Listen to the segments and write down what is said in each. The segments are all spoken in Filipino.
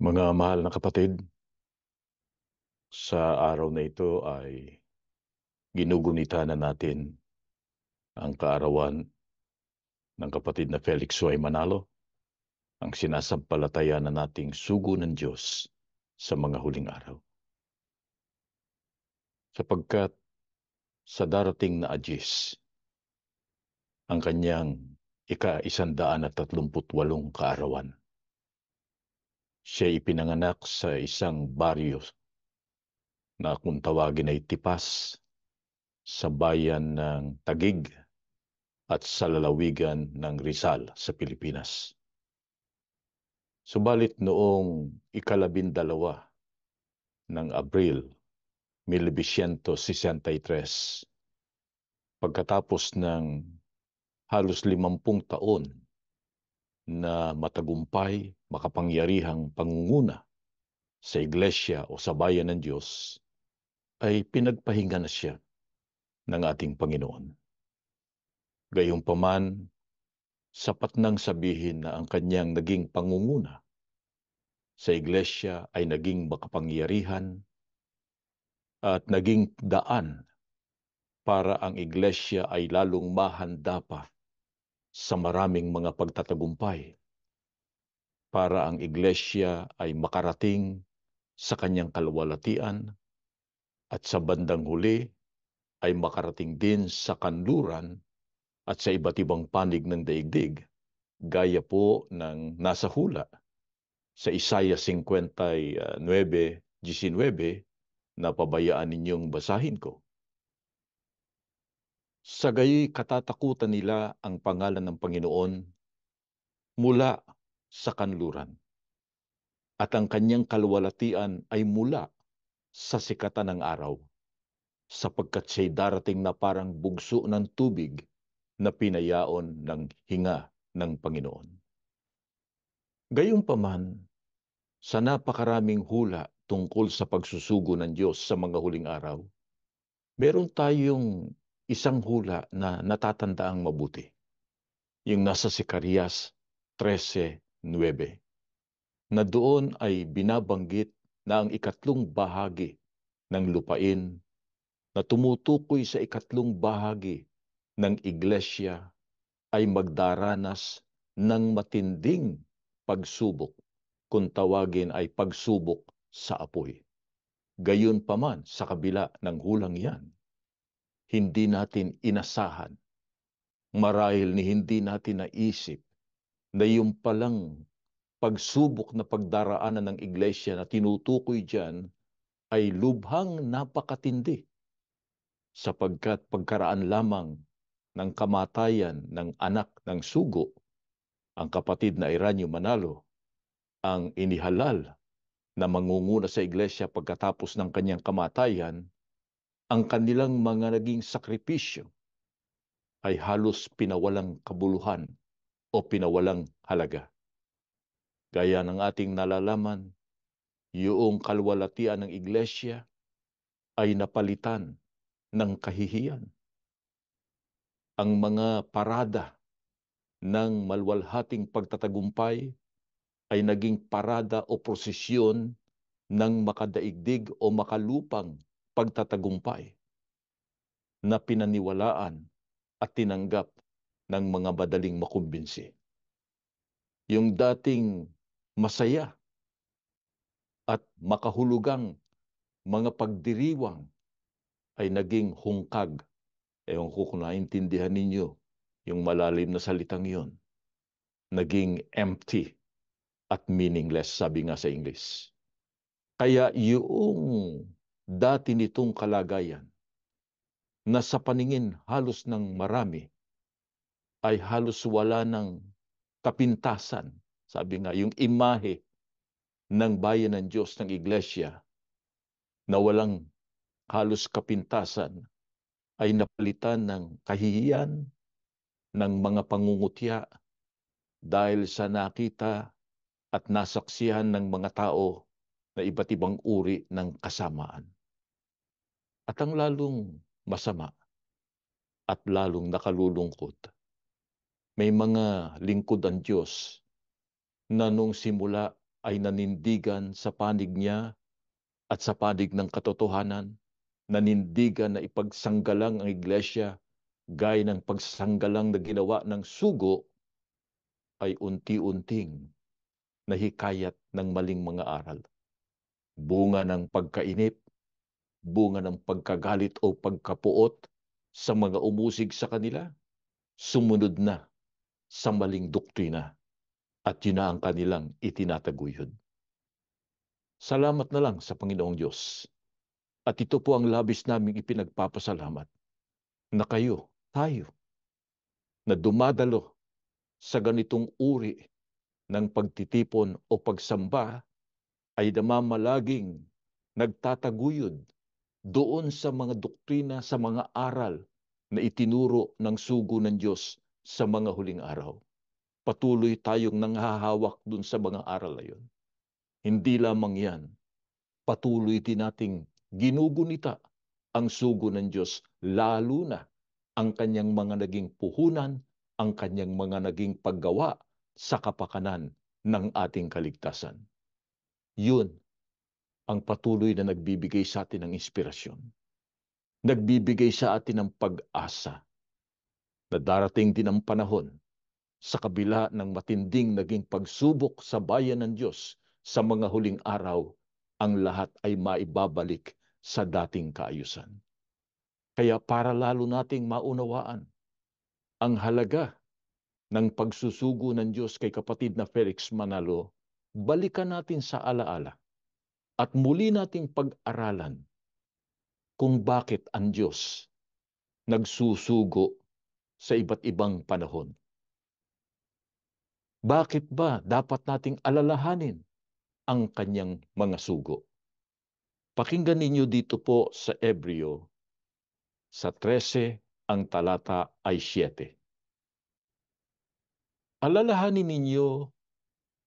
Mga mahal na kapatid, sa araw na ito ay ginugunita na natin ang kaarawan ng kapatid na Felix Suay Manalo, ang sinasampalataya na nating sugo ng Diyos sa mga huling araw. Sapagkat sa darating na Agis, ang kanyang ika-138 kaarawan, siya ipinanganak sa isang baryo na kung tawagin ay Tipas sa bayan ng Taguig at sa lalawigan ng Rizal sa Pilipinas. Subalit noong ika-12 ng Abril 1963, pagkatapos ng halos 50 taon na matagumpay, makapangyarihang pangunguna sa Iglesia o sa Bayan ng Diyos, ay pinagpahinga na siya ng ating Panginoon. Gayunpaman, sapat nang sabihin na ang kanyang naging pangunguna sa Iglesia ay naging makapangyarihan at naging daan para ang Iglesia ay lalong mahanda pa sa maraming mga pagtatagumpay, para ang Iglesia ay makarating sa kanyang kaluwalhatian at sa bandang huli ay makarating din sa kanluran at sa iba't ibang panig ng daigdig, gaya po ng nasa hula sa Isaiah 59:19 na pabayaan ninyong basahin ko. Sa gayoy katatakutan nila ang pangalan ng Panginoon mula sa kanluran, at ang kanyang kaluwalhatian ay mula sa sikatan ng araw, sapagkat siya'y darating na parang bugso ng tubig na pinayaon ng hinga ng Panginoon. Gayunpaman, sa napakaraming hula tungkol sa pagsusugo ng Diyos sa mga huling araw, meron tayong isang hula na natatandaang mabuti. Yung nasa Zacarias 13:9, na doon ay binabanggit na ang ikatlong bahagi ng lupain na tumutukoy sa ikatlong bahagi ng iglesia ay magdaranas ng matinding pagsubok, kung tawagin ay pagsubok sa apoy. Gayunpaman, sa kabila ng hulang yan, hindi natin inasahan, marahil ni hindi natin naisip na yung palang pagsubok na pagdaraanan ng iglesia na tinutukoy dyan ay lubhang napakatindi, sapagkat pagkaraan lamang ng kamatayan ng anak ng sugo, ang kapatid na Eranio Manalo, ang inihalal na mangunguna sa iglesia pagkatapos ng kanyang kamatayan, ang kanilang mga naging sakripisyo ay halos pinawalang kabuluhan o pinawalang halaga. Gaya ng ating nalalaman, yung kalwalatian ng iglesia ay napalitan ng kahihiyan. Ang mga parada ng malwalhating pagtatagumpay ay naging parada o prosesyon ng makadaigdig o makalupang pagtatagumpay na pinaniwalaan at tinanggap ng mga madaling makumbinsi. Yung dating masaya at makahulugang mga pagdiriwang ay naging hungkag. Ewan ko kung naintindihan ninyo yung malalim na salitang yun. Naging empty at meaningless, sabi nga sa English. Kaya yung dati nitong kalagayan na sa paningin halos ng marami ay halos wala ng kapintasan. Sabi nga, yung imahe ng bayan ng Diyos ng Iglesia na walang halos kapintasan ay napalitan ng kahihiyan, ng mga pangungutya dahil sa nakita at nasaksihan ng mga tao na iba't ibang uri ng kasamaan. At ang lalong masama at lalong nakalulungkot, may mga lingkod ang Diyos na nung simula ay nanindigan sa panig niya at sa panig ng katotohanan, nanindigan na ipagsanggalang ang iglesia gaya ng pagsanggalang na ginawa ng sugo, ay unti-unting nahikayat ng maling mga aral. Bunga ng pagkainip, bunga ng pagkagalit o pagkapuot sa mga umusig sa kanila, sumunod na sa maling doktrina at yun na ang kanilang itinataguyod. Salamat na lang sa Panginoong Diyos. At ito po ang labis naming ipinagpapasalamat na kayo, tayo, na dumadalo sa ganitong uri ng pagtitipon o pagsamba ay namamalaging nagtataguyod doon sa mga doktrina, sa mga aral na itinuro ng sugo ng Diyos sa mga huling araw. Patuloy tayong nanghahawak doon sa mga aral na yun. Hindi lamang yan, patuloy din nating ginugunita ang sugo ng Diyos, lalo na ang kanyang mga naging puhunan, ang kanyang mga naging paggawa sa kapakanan ng ating kaligtasan. Yun ang patuloy na nagbibigay sa atin ng inspirasyon. Nagbibigay sa atin ng pag-asa na darating din ang panahon sa kabila ng matinding naging pagsubok sa bayan ng Diyos sa mga huling araw, ang lahat ay maibabalik sa dating kaayusan. Kaya para lalo nating maunawaan ang halaga ng pagsusugo ng Diyos kay kapatid na Felix Manalo, balikan natin sa alaala at muli nating pag-aralan kung bakit ang Diyos nagsusugo sa iba't ibang panahon. Bakit ba dapat nating alalahanin ang kanyang mga sugo? Pakinggan ninyo dito po sa Ebreo, sa 13, ang talata ay 7. Alalahanin ninyo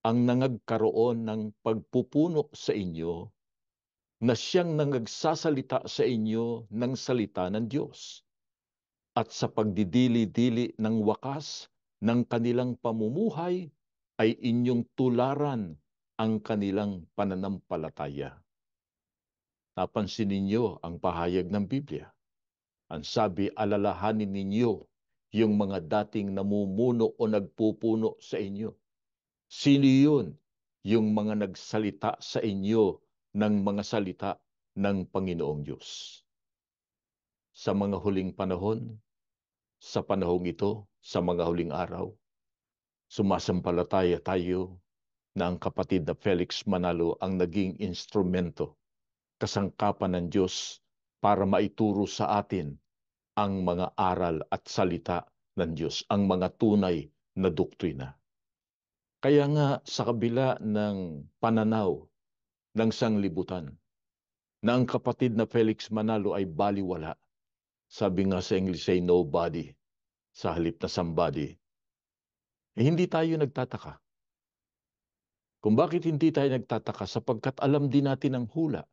ang nangagkaroon ng pagpupuno sa inyo na siyang nangagsasalita sa inyo ng salita ng Diyos at sa pagdidili-dili ng wakas ng kanilang pamumuhay ay inyong tularan ang kanilang pananampalataya. Napansin ninyo ang pahayag ng Biblia. Ang sabi, alalahanin ninyo yung mga dating namumuno o nagpupuno sa inyo. Sino yun? Yung mga nagsalita sa inyo ng mga salita ng Panginoong Diyos. Sa mga huling panahon, sa panahong ito, sa mga huling araw, sumasampalataya tayo na ang kapatid na Felix Manalo ang naging instrumento, kasangkapan ng Diyos para maituro sa atin ang mga aral at salita ng Diyos, ang mga tunay na doktrina. Kaya nga sa kabila ng pananaw ng sanglibutan na ang kapatid na Felix Manalo ay baliwala, sabi nga sa English ay nobody sa halip na somebody, hindi tayo nagtataka. Kung bakit hindi tayo nagtataka? Sapagkat alam din natin ang hula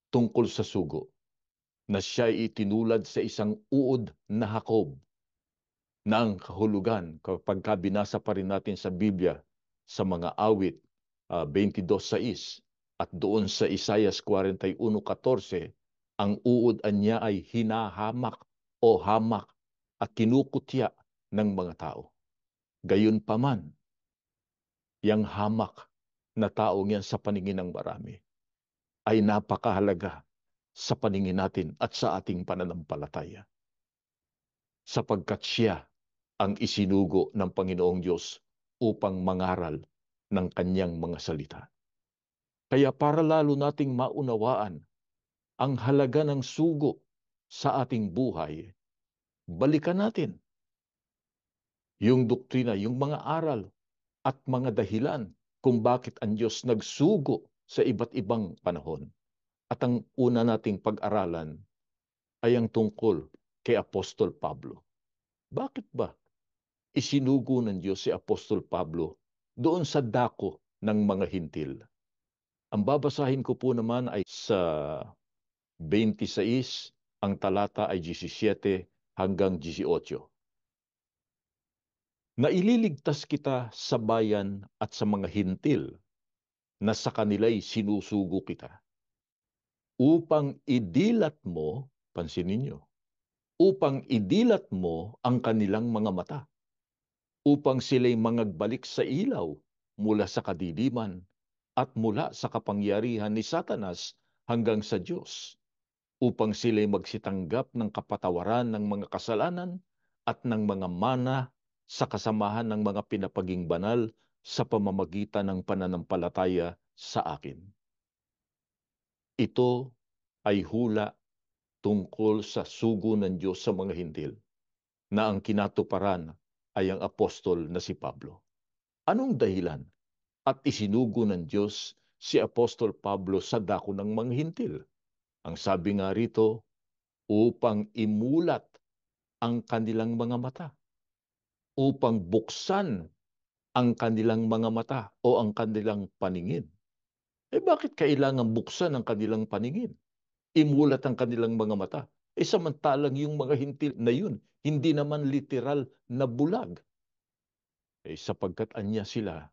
tungkol sa sugo na siya ay itinulad sa isang uod na Hakob na ang kahulugan kapag binasa pa rin natin sa Biblia sa mga awit 22:6 at doon sa Isaias 41:14, ang uod niya ay hinahamak o hamak at kinukutya ng mga tao. Gayunpaman, yang hamak na taong yan sa paningin ng marami ay napakahalaga sa paningin natin at sa ating pananampalataya. Sapagkat siya ang isinugo ng Panginoong Diyos upang mangaral ng kanyang mga salita. Kaya para lalo nating maunawaan ang halaga ng sugo sa ating buhay, balikan natin yung doktrina, yung mga aral at mga dahilan kung bakit ang Diyos nagsugo sa iba't ibang panahon. At ang una nating pag-aralan ay ang tungkol kay Apostol Pablo. Bakit ba isinugo ng Diyos si Apostol Pablo doon sa dako ng mga hintil? Ang babasahin ko po naman ay sa 26, ang talata ay 17 hanggang 18. Na ililigtas kita sa bayan at sa mga hintil na sa kanila'y sinusugo kita upang idilat mo, pansinin niyo, upang idilat mo ang kanilang mga mata, upang sila'y mangagbalik sa ilaw mula sa kadiliman at mula sa kapangyarihan ni Satanas hanggang sa Diyos, upang sila'y magsitanggap ng kapatawaran ng mga kasalanan at ng mga mana sa kasamahan ng mga pinapaging banal sa pamamagitan ng pananampalataya sa akin. Ito ay hula tungkol sa sugo ng Diyos sa mga Hintil na ang kinatuparan ay ang apostol na si Pablo. Anong dahilan at isinugo ng Diyos si Apostol Pablo sa dako ng mga Hintil? Ang sabi nga rito, upang imulat ang kanilang mga mata, upang buksan ang kanilang mga mata o ang kanilang paningin. Bakit kailangan buksan ang kanilang paningin? Imulat ang kanilang mga mata. Samantalang yung mga Hintil na yun, hindi naman literal na bulag. Sapagkat anya sila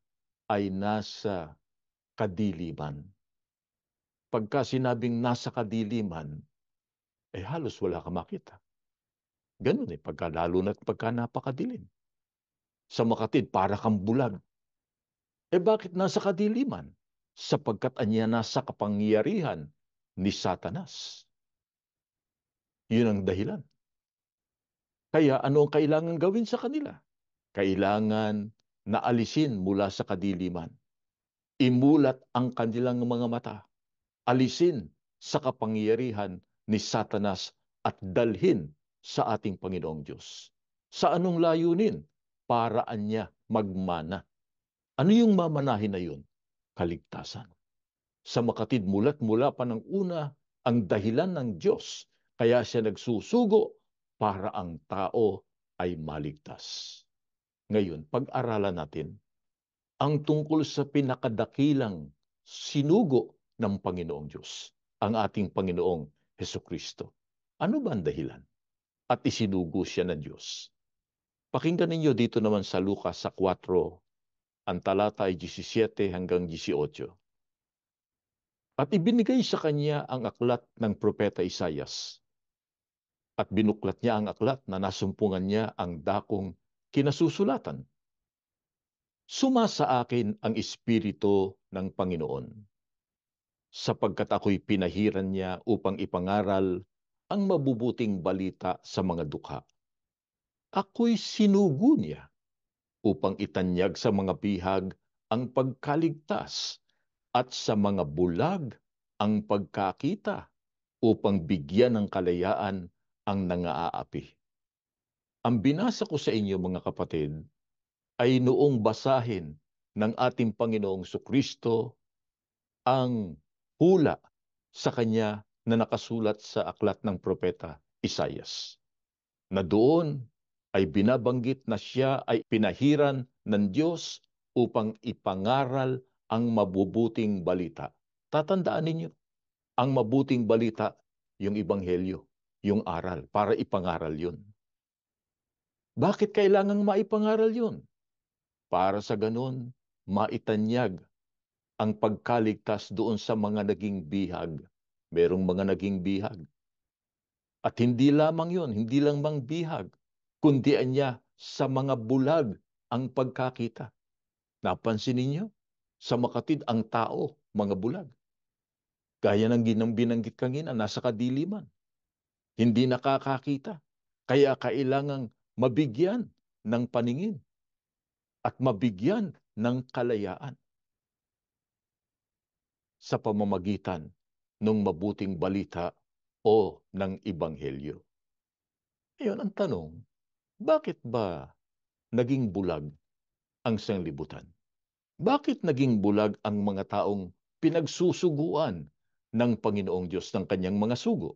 ay nasa kadiliman. Pagka sinabing nasa kadiliman, halos wala ka makita. Ganun lalo na't pagka napakadilim. Sa makatid, para kang bulag. Bakit nasa kadiliman? Sapagkat anya nasa kapangyarihan ni Satanas. Yun ang dahilan. Kaya ano ang kailangan gawin sa kanila? Kailangan na alisin mula sa kadiliman. Imulat ang kanilang mga mata. Alisin sa kapangyarihan ni Satanas at dalhin sa ating Panginoong Diyos. Sa anong layunin? Paraan niya magmana. Ano yung mamanahin na yun? Kaligtasan. Sa makatid mula pa ng una ang dahilan ng Diyos, kaya siya nagsusugo para ang tao ay maligtas. Ngayon, pag-aralan natin ang tungkol sa pinakadakilang sinugo ng Panginoong Diyos, ang ating Panginoong Hesukristo. Ano ba ang dahilan? At isinugo siya ng Diyos. Pakinggan ninyo dito naman sa Lucas sa 4, ang talata ay 17 hanggang 18. At ibinigay sa kanya ang aklat ng propeta Isaias. At binuklat niya ang aklat na nasumpungan niya ang dakong kinasusulatan. Sumasa akin ang Espiritu ng Panginoon, sapagkat ako'y pinahiran niya upang ipangaral ang mabubuting balita sa mga dukha. Ako'y sinugo niya upang itanyag sa mga bihag ang pagkaligtas at sa mga bulag ang pagkakita, upang bigyan ng kalayaan ang nangaapi. Ang binasa ko sa inyo mga kapatid ay noong basahin ng ating Panginoong Sukristo ang hula sa kanya na nakasulat sa aklat ng propeta Isaias, na doon ay binabanggit na siya ay pinahiran ng Diyos upang ipangaral ang mabubuting balita. Tatandaan ninyo, ang mabuting balita, yung ebanghelyo, yung aral, para ipangaral yun. Bakit kailangang maipangaral yun? Para sa ganun, maitanyag ang pagkaligtas doon sa mga naging bihag. Merong mga naging bihag. At hindi lamang yun, hindi lang mang bihag, kundi anya sa mga bulag ang pagkakita. Napansin ninyo? Sa makatid ang tao, mga bulag. Gaya ng binanggit kanina, nasa kadiliman. Hindi nakakakita. Kaya kailangang mabigyan ng paningin at mabigyan ng kalayaan sa pamamagitan ng mabuting balita o ng ebanghelyo. Ngayon, ang tanong, bakit ba naging bulag ang sanglibutan? Bakit naging bulag ang mga taong pinagsusuguan ng Panginoong Diyos ng kanyang mga sugo?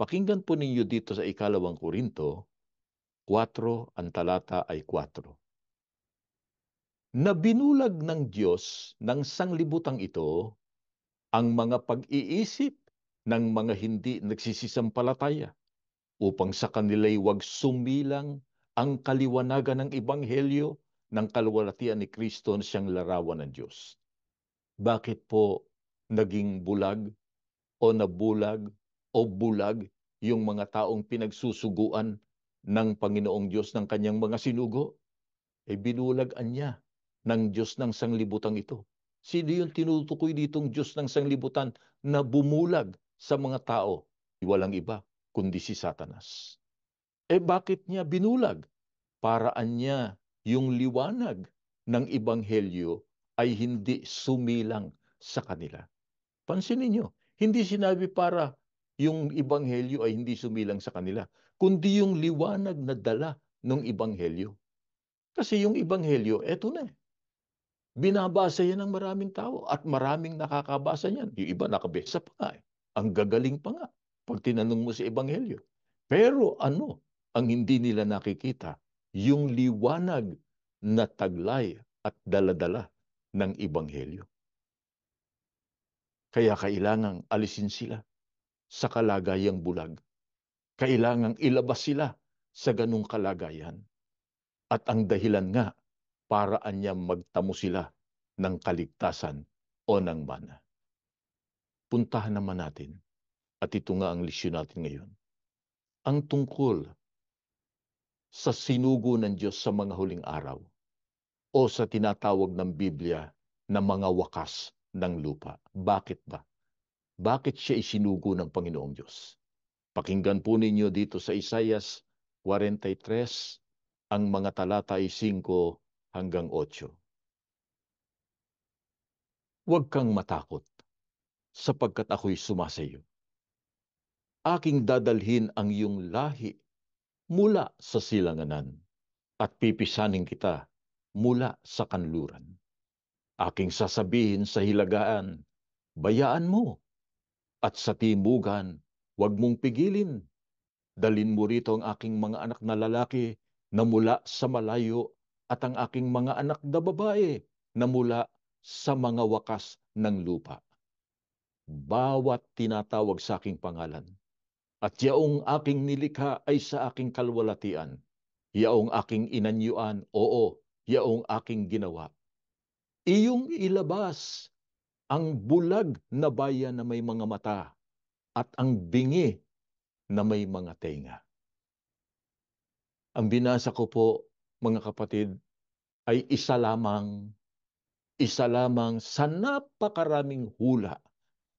Pakinggan po ninyo dito sa 2 Korinto 4, ang talata ay 4. Na binulag ng Diyos ng sanglibutang ito ang mga pag-iisip ng mga hindi nagsisisampalataya, upang sa kanila'y wag sumilang ang kaliwanagan ng ebanghelyo ng kaluwalhatian ni Kristo na siyang larawan ng Diyos. Bakit po naging bulag o nabulag o bulag yung mga taong pinagsusuguan ng Panginoong Diyos ng kanyang mga sinugo? Binulagan niya ng Diyos ng sanglibutang ito. Sino yung tinutukoy ditong Diyos ng sanglibutan na bumulag sa mga tao? Walang iba kundi si Satanas. Bakit niya binulag? Paraan niya yung liwanag ng Ebanghelyo ay hindi sumilang sa kanila. Pansinin niyo, hindi sinabi para yung Ebanghelyo ay hindi sumilang sa kanila, kundi yung liwanag na dala ng Ebanghelyo. Kasi yung Ebanghelyo, eto na. Binabasa yan ng maraming tao at maraming nakakabasa niyan. Yung iba nakabesa pa nga. Ang gagaling pa nga pag tinanong mo sa Ebanghelyo. Pero ano ang hindi nila nakikita? Yung liwanag na taglay at daladala ng Ebanghelyo. Kaya kailangang alisin sila sa kalagayang bulag. Kailangang ilabas sila sa ganung kalagayan. At ang dahilan nga, paraan niya magtamo sila ng kaligtasan o ng mana. Puntahan naman natin, at ito nga ang lisyon natin ngayon, ang tungkol sa sinugo ng Diyos sa mga huling araw o sa tinatawag ng Biblia na mga wakas ng lupa. Bakit ba? Bakit siya isinugo ng Panginoong Diyos? Pakinggan po ninyo dito sa Isaias 43, ang mga talata ay 5 hanggang 8. Huwag kang matakot, sapagkat ako'y sumasayo. Aking dadalhin ang iyong lahi mula sa silanganan at pipisanin kita mula sa kanluran. Aking sasabihin sa hilagaan, bayaan mo, at sa timugan, huwag mong pigilin. Dalin mo rito ang aking mga anak na lalaki na mula sa malayo at ang aking mga anak na babae na mula sa mga wakas ng lupa. Bawat tinatawag sa aking pangalan at yaong aking nilikha ay sa aking kalwalatian. Yaong aking inanyuan, oo, yaong aking ginawa. Iyong ilabas ang bulag na bayan na may mga mata at ang bingi na may mga tenga. Ang binasa ko po, mga kapatid, ay isa lamang sa napakaraming hula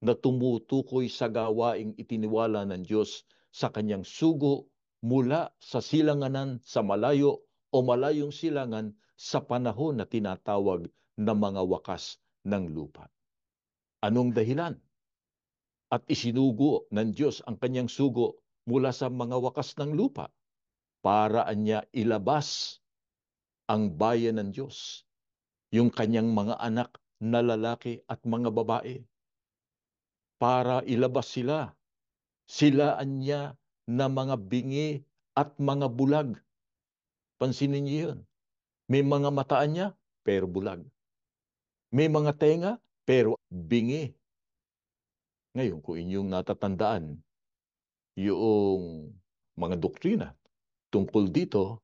na tumutukoy sa gawaing itiniwala ng Diyos sa kanyang sugo mula sa silanganan sa malayo o malayong silangan sa panahon na tinatawag na mga wakas ng lupa. Anong dahilan? At isinugo ng Diyos ang kanyang sugo mula sa mga wakas ng lupa para niya ilabas ang bayan ng Diyos, yung kanyang mga anak na lalaki at mga babae, para ilabas sila, silaan niya na mga bingi at mga bulag. Pansinin niyo yun. May mga mataan niya, pero bulag. May mga tenga, pero bingi. Ngayon, kung inyong natatandaan, yung mga doktrina tungkol dito,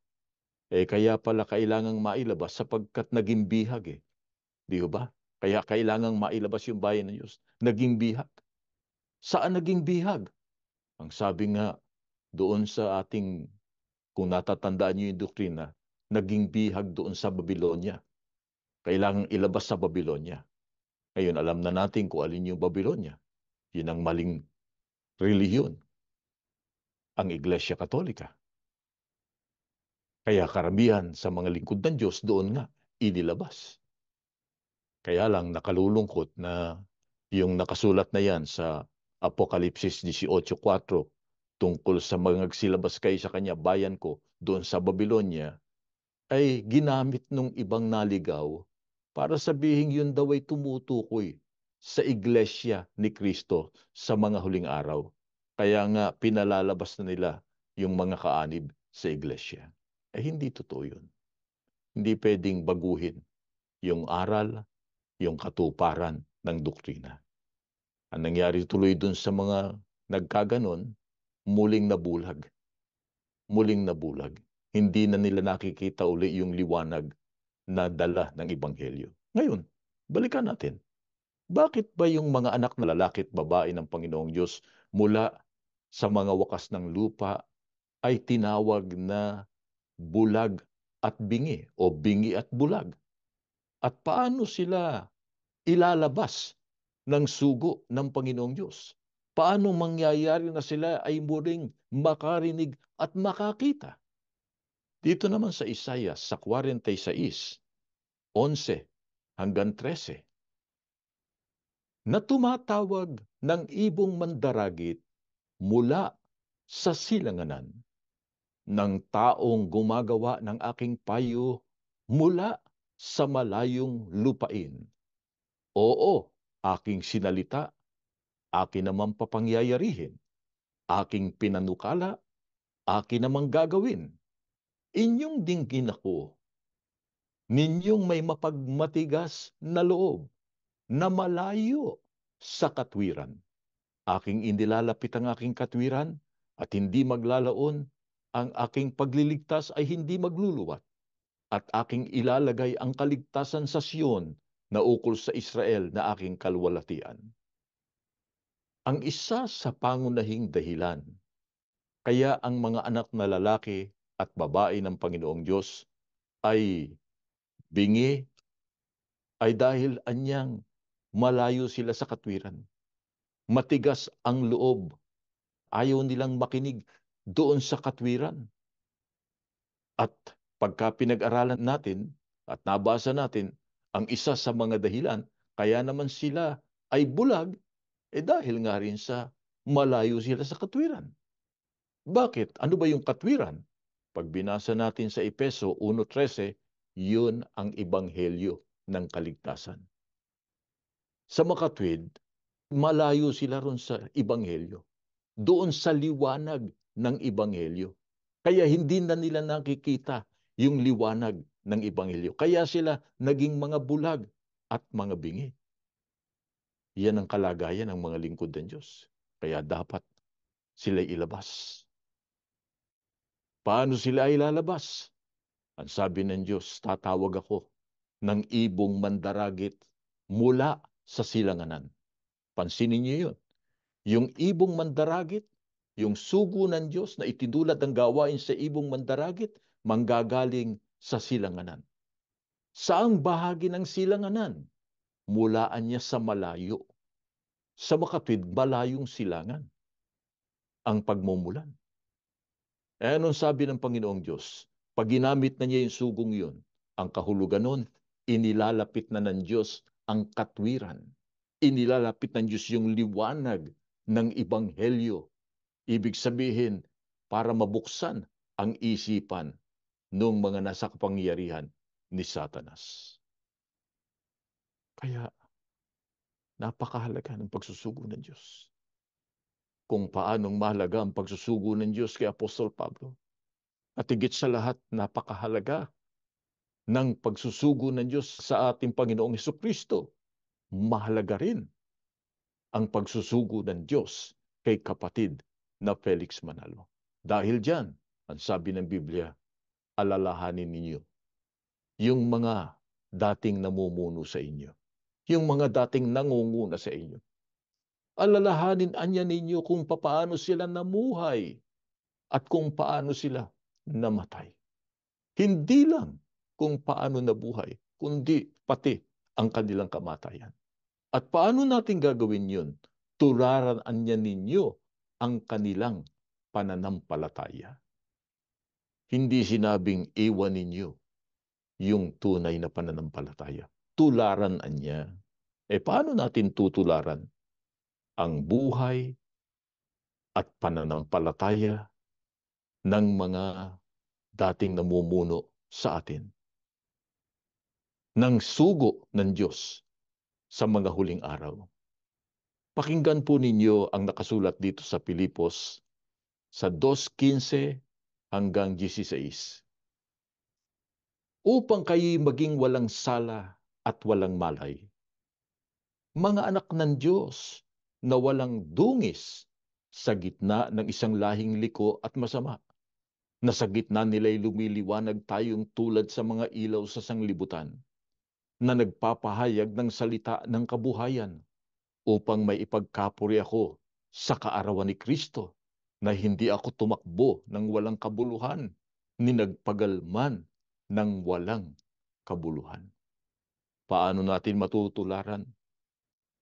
kaya pala kailangang mailabas sapagkat naging bihag eh. Di ba? Kaya kailangang mailabas yung bayan ng Diyos. Naging bihag. Saan naging bihag? Ang sabi nga doon sa ating, kung natatandaan niyo yung doktrina, naging bihag doon sa Babylonia. Kailangang ilabas sa Babylonia. Ngayon, alam na natin kung alin yung Babylonia. Yun ang maling relihiyon, ang Iglesia Katolika. Kaya karamihan sa mga lingkod ng Diyos doon nga inilabas. Kaya lang nakalulungkot na yung nakasulat na yan sa Apokalipsis 18:4 tungkol sa mga nagsilabas kayo sa kanya, bayan ko, doon sa Babylonia, ay ginamit nung ibang naligaw para sabihin yun daw ay tumutukoy sa iglesia ni Kristo sa mga huling araw. Kaya nga pinalalabas na nila yung mga kaanib sa iglesia. Hindi totoo yun. Hindi pwedeng baguhin yung aral, yung katuparan ng doktrina. Ang nangyari tuloy dun sa mga nagkaganon, muling nabulag. Muling nabulag. Hindi na nila nakikita uli yung liwanag na dala ng Ebanghelyo. Ngayon, balikan natin. Bakit ba yung mga anak na lalaki at babae ng Panginoong Diyos mula sa mga wakas ng lupa ay tinawag na bulag at bingi o bingi at bulag? At paano sila ilalabas ng sugo ng Panginoong Diyos? Paano mangyayari na sila ay muling makarinig at makakita? Dito naman sa Isaiah sa 46:11 hanggang 13, na tumatawag ng ibong mandaragit mula sa silanganan ng taong gumagawa ng aking payo mula sa malayong lupain. Oo, aking sinalita, akin naman papangyayarihin, aking pinanukala, akin namang gagawin. Inyong dinggin ako, ninyong may mapagmatigas na loob na malayo sa katwiran. Aking inilalapit ang aking katwiran at hindi maglalaon, ang aking pagliligtas ay hindi magluluwat, at aking ilalagay ang kaligtasan sa Siyon na ukol sa Israel na aking kalwalatian. Ang isa sa pangunahing dahilan kaya ang mga anak na lalaki at babae ng Panginoong Diyos ay bingi ay dahil anyang malayo sila sa katwiran. Matigas ang loob, ayaw nilang makinig doon sa katwiran. At pagka pinag-aralan natin at nabasa natin, ang isa sa mga dahilan, kaya naman sila ay bulag, dahil nga rin sa malayo sila sa katwiran. Bakit? Ano ba yung katwiran? Pag binasa natin sa Efeso 1:13, yun ang ebanghelyo ng kaligtasan. Sa makatwid, malayo sila ron sa ebanghelyo, doon sa liwanag ng ebanghelyo. Kaya hindi na nila nakikita yung liwanag ng ebanghelyo. Kaya sila naging mga bulag at mga bingi. Yan ang kalagayan ng mga lingkod ng Diyos. Kaya dapat sila ilabas. Paano sila ilalabas? Ang sabi ng Diyos, tatawag ako ng ibong mandaragit mula sa silanganan. Pansinin niyo yun. Yung ibong mandaragit, yung sugo ng Diyos na itidulad ang gawain sa ibong mandaragit, manggagaling sa silanganan. Saang bahagi ng silanganan? Mulaan niya sa malayo. Sa makatwid, malayong silangan ang pagmumulan. Anong sabi ng Panginoong Diyos? Pag ginamit na niya yung sugong yun, ang kahulugan nun, inilalapit na ng Diyos ang katwiran. Inilalapit ng Diyos yung liwanag ng Ebanghelyo. Ibig sabihin, para mabuksan ang isipan ng mga nasa kapangyarihan ni Satanas. Kaya, napakahalaga ng pagsusugo ng Diyos. Kung paanong mahalaga ang pagsusugo ng Diyos kay Apostol Pablo. At higit sa lahat, napakahalaga ng pagsusugo ng Diyos sa ating Panginoong Hesukristo. Mahalaga rin ang pagsusugo ng Diyos kay kapatid na Felix Manalo. Dahil diyan, ang sabi ng Biblia, alalahanin ninyo yung mga dating namumuno sa inyo, yung mga dating nangunguna sa inyo. Alalahanin anya ninyo kung paano sila namuhay at kung paano sila namatay. Hindi lang kung paano nabuhay, kundi pati ang kanilang kamatayan. At paano natin gagawin yun? Tularan anya ninyo ang kanilang pananampalataya. Hindi sinabing iwan ninyo yung tunay na pananampalataya. Tularan anya. Paano natin tutularan ang buhay at pananampalataya ng mga dating namumuno sa atin? Ng sugo ng Diyos sa mga huling araw. Pakinggan po ninyo ang nakasulat dito sa Pilipos sa 2:15 hanggang 16. Upang kayo'y maging walang sala at walang malay, mga anak ng Diyos na walang dungis sa gitna ng isang lahing liko at masama, na sa gitna nila'y lumiliwanag tayong tulad sa mga ilaw sa sanglibutan. na nagpapahayag ng salita ng kabuhayan upang may ipagkapuri ako sa kaarawan ni Kristo na hindi ako tumakbo ng walang kabuluhan ni nagpagalman ng walang kabuluhan. Paano natin matutularan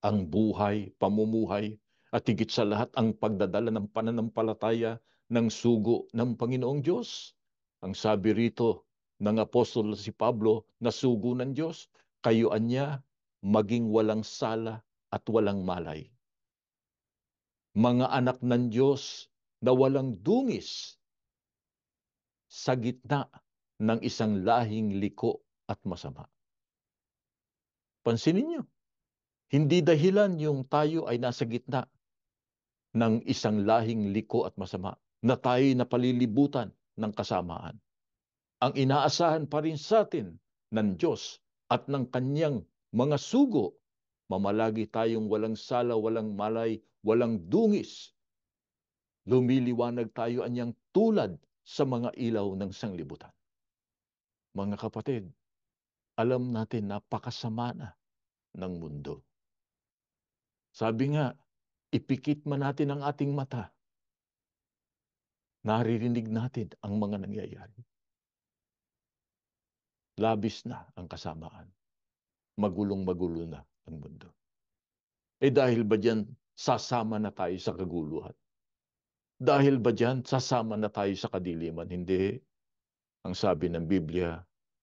ang buhay, pamumuhay, at higit sa lahat ang pagdadala ng pananampalataya ng sugo ng Panginoong Diyos? Ang sabi rito ng apostol si Pablo na sugo ng Diyos, kayuan niya maging walang sala at walang malay. Mga anak ng Diyos na walang dungis sa gitna ng isang lahing liko at masama. Pansinin niyo, hindi dahilan yung tayo ay nasa gitna ng isang lahing liko at masama na tayo napalilibutan ng kasamaan. Ang inaasahan pa rin sa atin ng Diyos at ng kanyang mga sugo, mamalagi tayong walang sala, walang malay, walang dungis. Lumiliwanag tayo anyang tulad sa mga ilaw ng sanglibutan. Mga kapatid, alam natin napakasama na ng mundo. Sabi nga, ipikit man natin ang ating mata, naririnig natin ang mga nangyayari. Labis na ang kasamaan. Magulong-magulo na ang mundo. Dahil ba diyan sasama na tayo sa kaguluhan? Dahil ba diyan sasama na tayo sa kadiliman? Hindi. Ang sabi ng Biblia,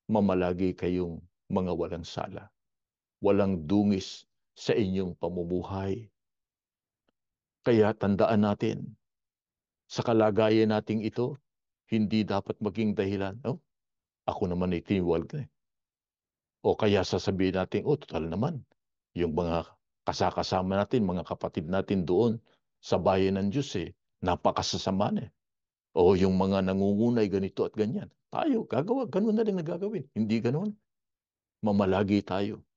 mamalagi kayong mga walang sala, walang dungis sa inyong pamumuhay. Kaya tandaan natin, sa kalagayan nating ito, hindi dapat maging dahilan. Oh, ako naman ay tiniwal ka eh. O kaya sasabihin natin, oh, total naman. Yung mga kasakasama natin, mga kapatid natin doon sa bayan ng Diyos eh, napakasasama na eh. O yung mga nangungunay ganito at ganyan. Tayo, gagawa, ganun na rin nagagawin. Hindi ganun. Mamalagi tayo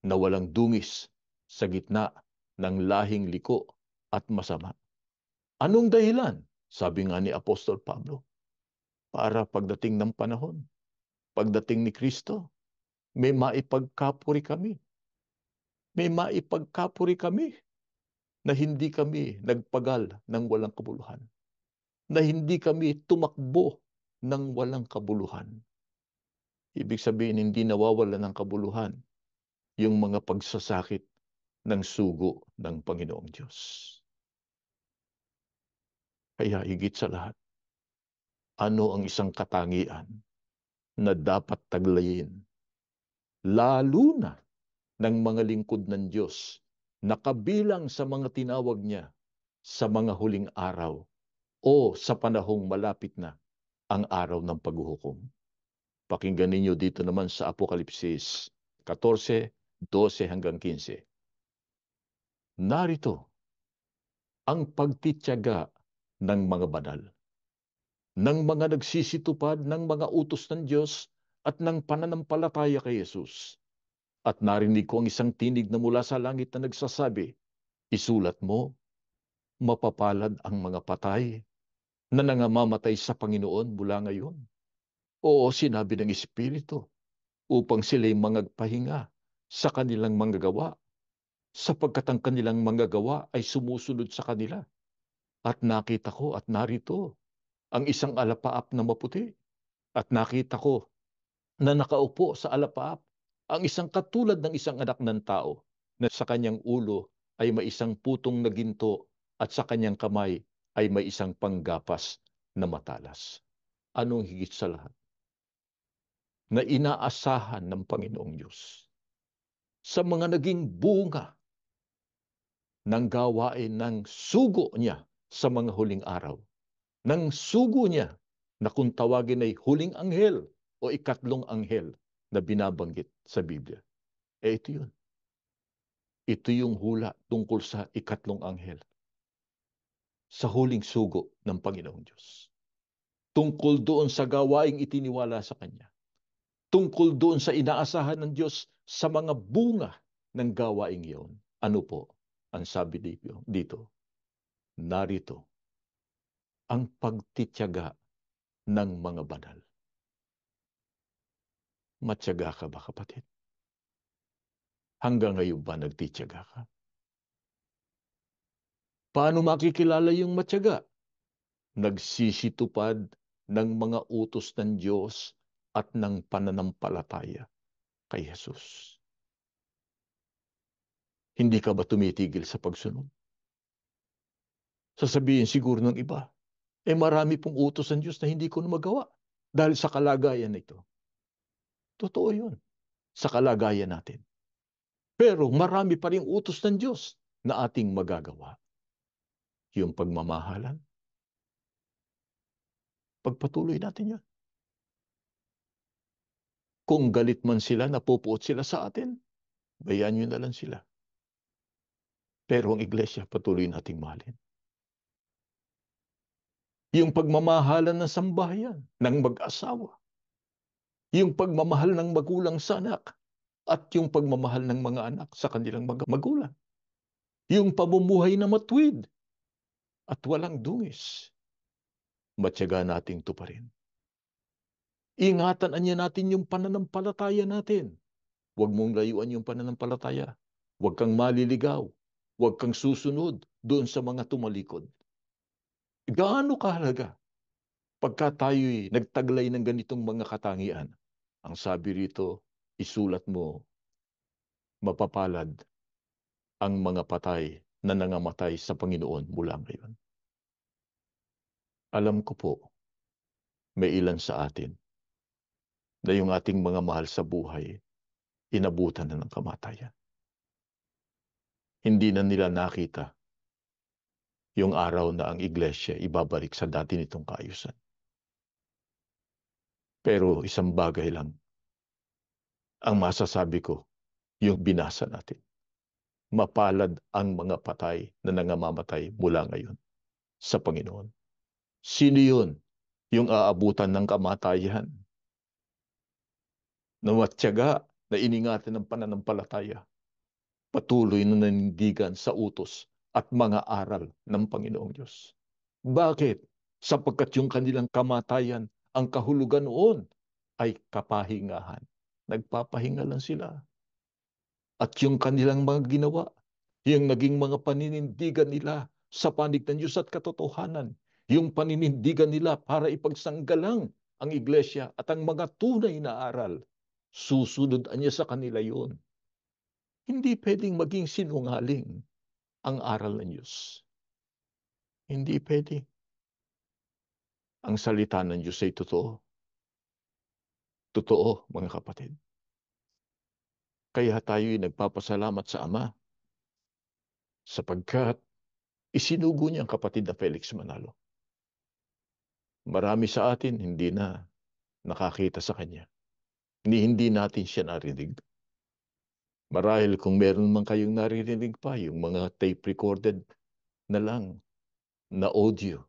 na walang dungis sa gitna ng lahing liko at masama. Anong dahilan? Sabi nga ni Apostol Pablo, para pagdating ng panahon, pagdating ni Kristo, may maipagkapuri kami. May maipagkapuri kami na hindi kami nagpagal ng walang kabuluhan. Na hindi kami tumakbo ng walang kabuluhan. Ibig sabihin, hindi nawawala ng kabuluhan yung mga pagsasakit ng sugo ng Panginoong Diyos. Kaya higit sa lahat, ano ang isang katangian na dapat taglayin, lalo na ng mga lingkod ng Diyos na kabilang sa mga tinawag niya sa mga huling araw o sa panahong malapit na ang araw ng paghuhukom. Pakinggan ninyo dito naman sa Apokalipsis 14:12-15. Narito ang pagtityaga ng mga banal, ng mga nagsisitupad ng mga utos ng Diyos at ng pananampalataya kay Jesus. At narinig ko ang isang tinig na mula sa langit na nagsasabi, isulat mo, mapapalad ang mga patay na nangamamatay sa Panginoon mula ngayon. Oo, sinabi ng Espiritu, upang sila'y mangagpahinga sa kanilang manggagawa, sapagkat ang kanilang manggagawa ay sumusunod sa kanila. At nakita ko at narito ang isang alapaap na maputi. At nakita ko na nakaupo sa alapaap ang isang katulad ng isang anak ng tao na sa kanyang ulo ay may isang putong na ginto at sa kanyang kamay ay may isang panggapas na matalas. Anong higit sa lahat? Na inaasahan ng Panginoong Diyos sa mga naging bunga ng gawain ng sugo niya sa mga huling araw. Ng sugo niya na kung tawagin ay huling anghel o ikatlong anghel na binabanggit sa Biblia. Ito yun. Ito yung hula tungkol sa ikatlong anghel. Sa huling sugo ng Panginoong Diyos. Tungkol doon sa gawaing itiniwala sa Kanya. Tungkol doon sa inaasahan ng Diyos sa mga bunga ng gawaing iyon. Ano po ang sabi dito? Narito ang pagtityaga ng mga banal. Matyaga ka ba, kapatid? Hanggang ngayon ba nagtitiyaga ka? Paano makikilala yung matyaga? Nagsisitupad ng mga utos ng Diyos at ng pananampalataya kay Jesus. Hindi ka ba tumitigil sa pagsunod? Sasabihin siguro ng iba, marami pong utos ng Diyos na hindi ko na magawa dahil sa kalagayan nito. Totoo yun, sa kalagayan natin. Pero marami pa rin utos ng Diyos na ating magagawa. Yung pagmamahalan, pagpatuloy natin yan. Kung galit man sila, napupuot sila sa atin, bayaan nyo na lang sila. Pero ang iglesia, patuloy nating mahalin. Yung pagmamahalan ng sambahayan, ng mag-asawa. Yung pagmamahal ng magulang sa anak. At yung pagmamahal ng mga anak sa kanilang mga magulang. Yung pamumuhay na matuwid at walang dungis. Matyaga nating tuparin. Ingatan anya natin yung pananampalataya natin. Huwag mong layuan yung pananampalataya. Huwag kang maliligaw. Huwag kang susunod doon sa mga tumalikod. Gaano kahalaga pagka tayo'y nagtaglay ng ganitong mga katangian? Ang sabi rito, isulat mo, mapapalad ang mga patay na nangamatay sa Panginoon mula ngayon. Alam ko po, may ilan sa atin na yung ating mga mahal sa buhay, inabutan na ng kamatayan. Hindi na nila nakita yung araw na ang iglesia ibabalik sa dati nitong kaayusan. Pero isang bagay lang ang masasabi ko, yung binasa natin. Mapalad ang mga patay na nangamamatay mula ngayon sa Panginoon. Sino yun? Yung aabutan ng kamatayan na matyaga na iningatan ng pananampalataya. Patuloy na nanindigan sa utos at mga aral ng Panginoong Diyos. Bakit? Sapagkat yung kanilang kamatayan, ang kahulugan noon ay kapahingahan. Nagpapahinga lang sila. At yung kanilang mga ginawa, yung naging mga paninindigan nila sa panig ng Diyos at katotohanan, yung paninindigan nila para ipagsanggalang ang iglesia at ang mga tunay na aral, susunod niya sa kanila yun. Hindi pwedeng maging sinungaling ang aral ng Diyos. Hindi pwede. Ang salita ng Diyos ay totoo. Totoo, mga kapatid. Kaya tayo'y nagpapasalamat sa Ama sapagkat isinugo niya ang kapatid na Felix Manalo. Marami sa atin hindi na nakakita sa kanya. Hindi natin siya narinig. Marahil kung meron man kayong naririnig pa, yung mga tape recorded na lang na audio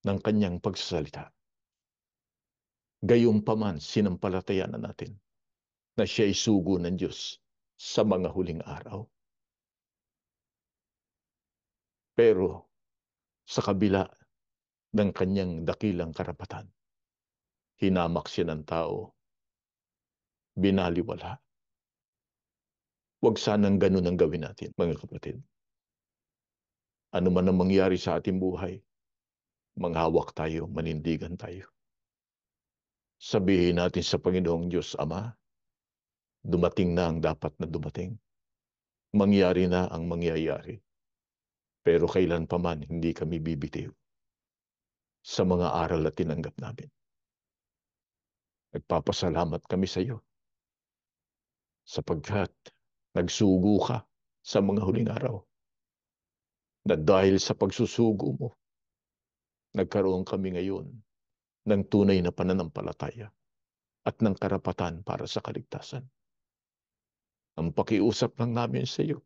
ng kanyang pagsasalita. Gayunpaman, sinampalataya na natin na siya ay sugo ng Diyos sa mga huling araw. Pero sa kabila ng kanyang dakilang karapatan, hinamak siya ng tao, binaliwala. Huwag sanang ganun ang gawin natin, mga kapatid. Ano man ang mangyari sa ating buhay, manghawak tayo, manindigan tayo. Sabihin natin sa Panginoong Diyos, Ama, dumating na ang dapat na dumating. Mangyari na ang mangyayari. Pero kailan pa man hindi kami bibitiw sa mga aral na tinanggap namin. Nagpapasalamat kami sa iyo sapagkat nagsugo ka sa mga huling araw na dahil sa pagsusugo mo, nagkaroon kami ngayon ng tunay na pananampalataya at ng karapatan para sa kaligtasan. Ang pakiusap lang namin sa iyo,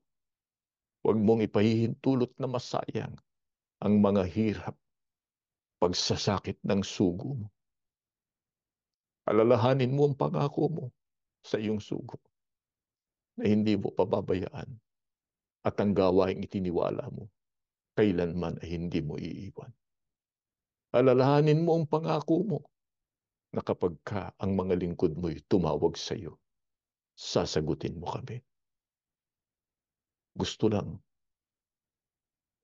huwag mong ipahihintulot na masayang ang mga hirap, pagsasakit ng sugo mo. Alalahanin mo ang pangako mo sa iyong sugo na hindi mo pababayaan at ang gawaing itiniwala mo kailanman ay hindi mo iiwan. Alalahanin mo ang pangako mo na kapag ka ang mga lingkod mo'y tumawag sa iyo, sasagutin mo kami. Gusto lang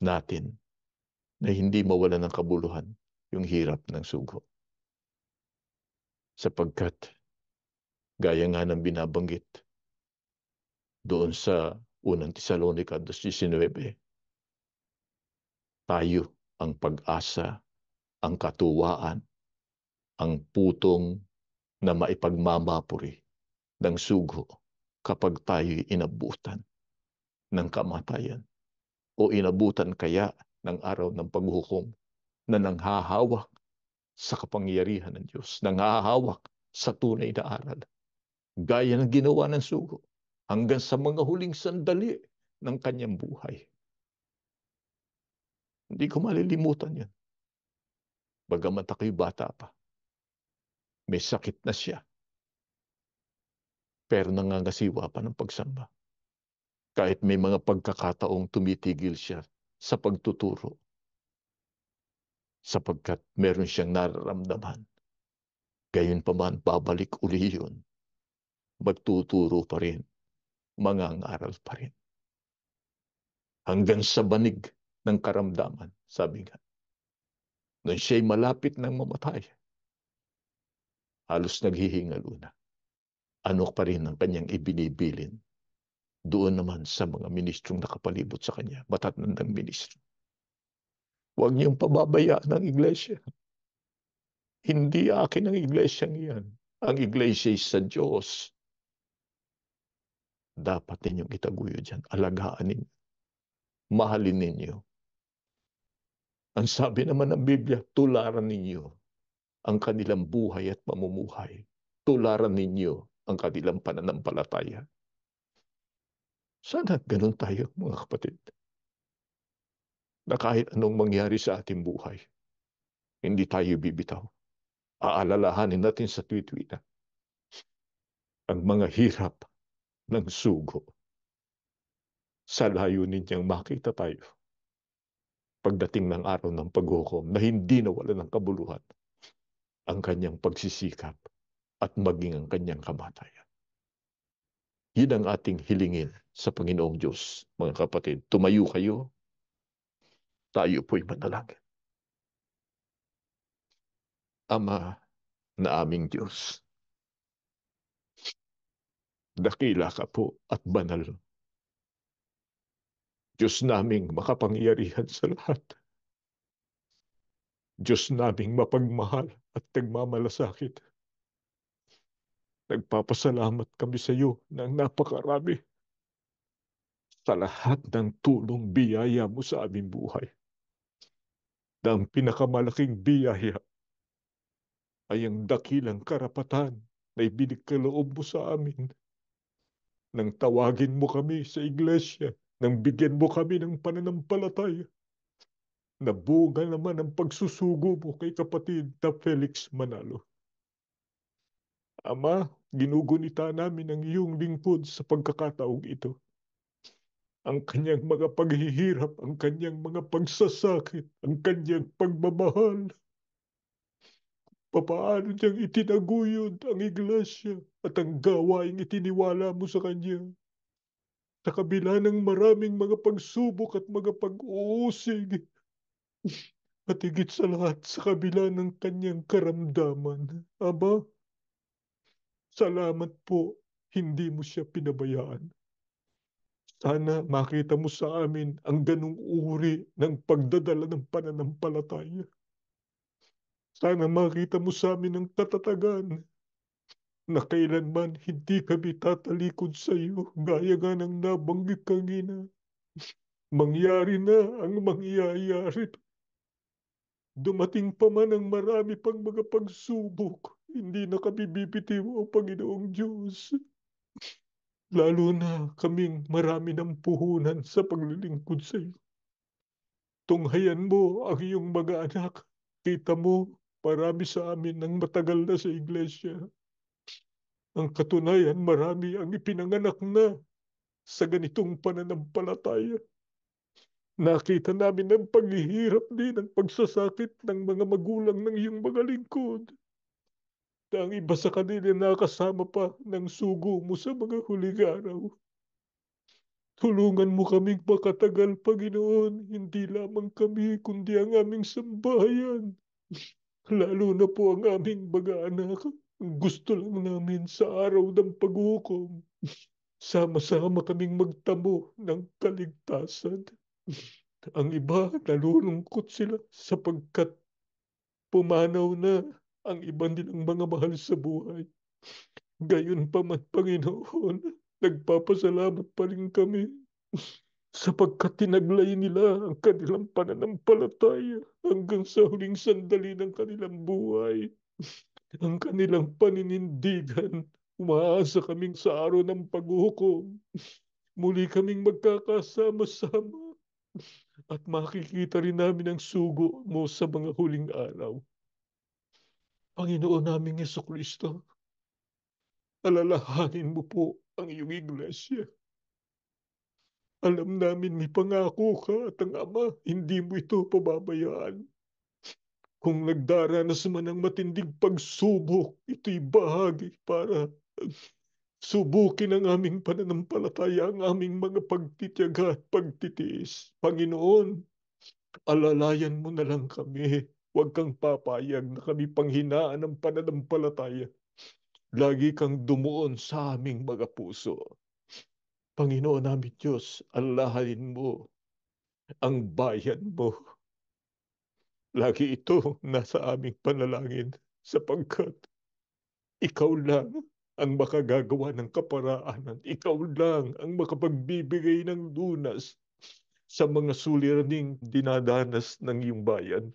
natin na hindi mawala ng kabuluhan yung hirap ng sugo. Sapagkat, gaya nga ng binabanggit doon sa unang Tesalonica 2:19, tayo ang pag-asa, ang katuwaan, ang putong na maipagmamapuri ng sugo kapag tayo'y inabutan ng kamatayan o inabutan kaya ng araw ng paghukom na nanghahawak sa kapangyarihan ng Diyos, nanghahawak sa tunay na aral, gaya ng ginawa ng sugo hanggang sa mga huling sandali ng kanyang buhay. Hindi ko malilimutan yan. Bagamat ako'y bata pa, may sakit na siya, pero nangangasiwa pa ng pagsamba. Kahit may mga pagkakataong tumitigil siya sa pagtuturo, sapagkat meron siyang nararamdaman. Gayon pa man, babalik uli yun. Magtuturo pa rin, mangangaral pa rin. Hanggang sa banig ng karamdaman, sabi nga. Nung siya'y malapit ng mamatay, halos naghihingalo na. Ano pa rin ang kanyang ibinibilin doon naman sa mga ministrong nakapalibot sa kanya, matatandang ministro. Huwag niyong pababayaan ang iglesia. Hindi akin ang iglesyang iyan. Ang iglesia sa Diyos. Dapat ninyong itaguyod dyan. Alagaan ninyo. Mahalin ninyo. Ang sabi naman ng Biblia, tularan ninyo ang kanilang buhay at pamumuhay. Tularan ninyo ang kanilang pananampalataya. Sana ganun tayo, mga kapatid. Na kahit anong mangyari sa ating buhay, hindi tayo bibitaw. Aalalahanin natin sa tuwi-tuwi na ang mga hirap ng sugo sa layunin niyang makita tayo pagdating ng araw ng paghukom na hindi nawala ng kabuluhan ang kanyang pagsisikap at maging ang kanyang kamatayan. Yun ang ating hilingin sa Panginoong Diyos, mga kapatid. Tumayo kayo, tayo po'y manalangin. Ama na aming Diyos, dakila ka po at banal. Diyos naming makapangyarihan sa lahat. Diyos naming mapagmahal at nagmamalasakit. Nagpapasalamat kami sa iyo ng napakarami sa lahat ng tulong biyaya mo sa aming buhay. Na ang pinakamalaking biyaya ay ang dakilang karapatan na ibinigkaloob mo sa amin. Nang tawagin mo kami sa iglesia, nang bigyan mo kami ng pananampalataya, nabunga naman ang pagsusugo mo kay kapatid na Felix Manalo. Ama, ginugunita namin ang iyong lingkod sa pagkakataong ito. Ang kanyang mga paghihirap, ang kanyang mga pagsasakit, ang kanyang pagmamahal. Papaano niyang itinaguyod ang iglesia at ang gawaing itiniwala mo sa kanya. Sa kabila ng maraming mga pagsubok at mga pag-uusig, at higit sa lahat sa kabila ng kanyang karamdaman. Aba, salamat po, hindi mo siya pinabayaan. Sana makita mo sa amin ang ganung uri ng pagdadala ng pananampalataya. Sana makita mo sa amin ang katatagan na kailanman hindi kami tatalikod sa iyo gaya nga ng nabanggit kanina. Mangyari na ang mangyayari. Dumating pa man ang marami pang mga pagsubok, hindi na kami bibitiw o Panginoong Diyos. Lalo na kaming marami ng puhunan sa paglilingkod sa iyo. Tunghayan mo ang iyong mga anak. Kita mo, marami sa amin ang matagal na sa iglesia. Ang katunayan, marami ang ipinanganak na sa ganitong pananampalataya. Nakita namin ang paghihirap din ang pagsasakit ng mga magulang ng iyong mga lingkod. Na ang iba sa kanila nakasama pa ng sugo mo sa mga huling araw. Tulungan mo kaming makatagal, Panginoon, hindi lamang kami, kundi ang aming sambahayan. Lalo na po ang aming mag-aanak. Gusto lang namin sa araw ng paghukom, sama-sama kaming magtamo ng kaligtasan. Ang iba, nalulungkot sila sapagkat pumanaw na ang iba nilang mga mahal sa buhay. Gayon pa man, Panginoon, nagpapasalamat pa rin kami sapagkat tinaglay nila ang kanilang pananampalataya hanggang sa huling sandali ng kanilang buhay. Ang kanilang paninindigan, umaasa kaming sa araw ng paghukom. Muli kaming magkakasama-sama at makikita rin namin ang sugo mo sa mga huling araw. Panginoon naming Kristo, alalahanin mo po ang iyong iglesia. Alam namin may pangako ka at ang Ama, hindi mo ito pababayaan. Kung nagdaranas man ng matinding pagsubok, ito'y bahagi para subukin ang aming pananampalataya, ang aming mga pagtitiyaga at pagtitiis. Panginoon, alalayan mo na lang kami. Huwag kang papayag na kami panghinaan ng pananampalataya. Lagi kang dumuon sa aming mga puso. Panginoon namin Diyos, alalahanin mo ang bayan mo. Lagi ito nasa aming panalangin sapagkat ikaw lang ang makagagawa ng kaparaanan. Ikaw lang ang makapagbibigay ng lunas sa mga suliraning dinadanas ng iyong bayan.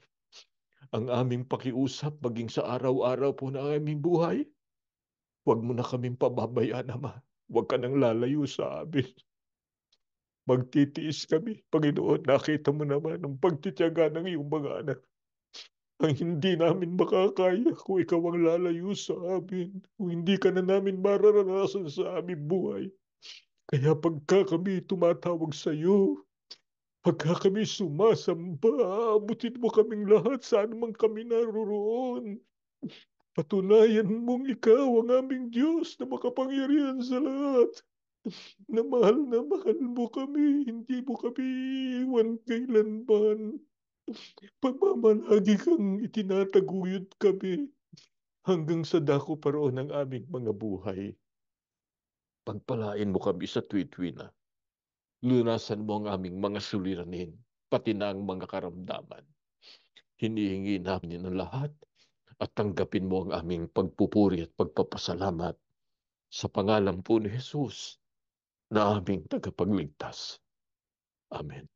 Ang aming pakiusap maging sa araw-araw po ng aming buhay, huwag mo na kaming pababayaan, Ama. Huwag ka nang lalayo sa amin. Magtitiis kami, Panginoon. Nakita mo naman ang pagtitiyaga ng iyong mga anak. Ang hindi namin makakaya kung ikaw ang lalayo sa amin, kung hindi ka na namin mararanasan sa aming buhay. Kaya pagka kami tumatawag sa iyo, pagka kami sumasamba, aabutin mo kaming lahat saan man kami naroroon. Patunayan mong ikaw ang aming Diyos na makapangyarihan sa lahat. Na mahal mo kami, hindi mo kami iwan kailanman. Pagmamalagi kang itinataguyod kami hanggang sa dako paroon ng aming mga buhay. Pagpalain mo kami sa tuwi-tuwi na. Lunasan mo ang aming mga suliranin, pati na ang mga karamdaman. Hinihingi namin ang lahat at tanggapin mo ang aming pagpupuri at pagpapasalamat sa pangalan po ni Jesus na aming tagapagligtas. Amen.